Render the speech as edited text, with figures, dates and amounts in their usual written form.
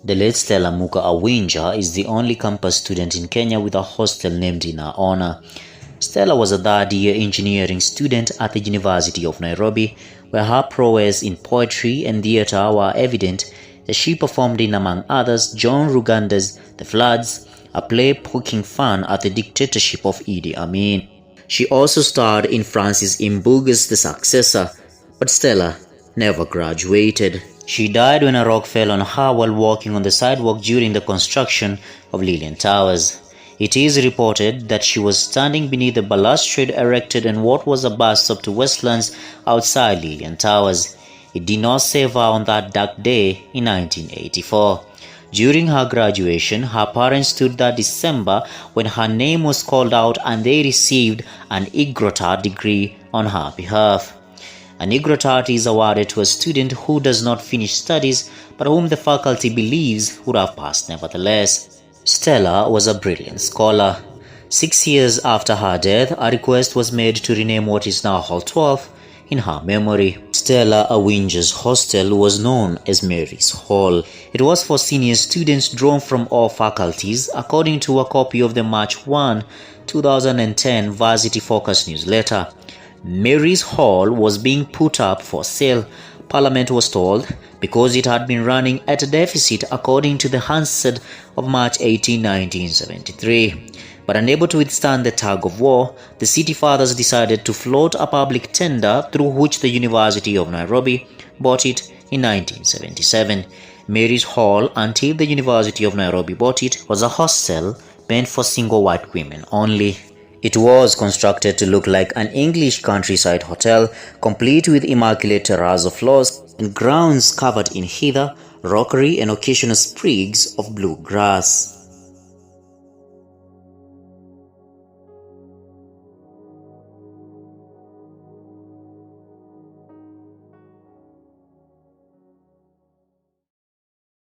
The late Stella Awinja is the only campus student in Kenya with a hostel named in her honor. Stella was a third-year engineering student at the University of Nairobi, where her prowess in poetry and theatre were evident as she performed in, among others, John Ruganda's The Floods, a play poking fun at the dictatorship of Idi Amin. She also starred in Francis Mbuga's The Successor, but Stella never graduated. She died when a rock fell on her while walking on the sidewalk during the construction of Lillian Towers. It is reported that she was standing beneath the balustrade erected in what was a bus stop to Westlands outside Lillian Towers. It did not save her on that dark day in 1984. During her graduation, her parents stood that December when her name was called out and they received an IGROTAT degree on her behalf. An IGROTAT is awarded to a student who does not finish studies but whom the faculty believes would have passed nevertheless. Stella was a brilliant scholar. 6 years after her death, a request was made to rename what is now Hall 12 in her memory. Stella Awinja's hostel was known as Mary's Hall. It was for senior students drawn from all faculties, according to a copy of the March 1, 2010 Varsity Focus newsletter. Mary's Hall was being put up for sale, Parliament was told, because it had been running at a deficit according to the Hansard of March 18, 1973. But unable to withstand the tug of war, the city fathers decided to float a public tender through which the University of Nairobi bought it in 1977. Mary's Hall, until the University of Nairobi bought it, was a hostel meant for single white women only. It was constructed to look like an English countryside hotel, complete with immaculate terrazzo floors and grounds covered in heather, rockery and occasional sprigs of blue grass.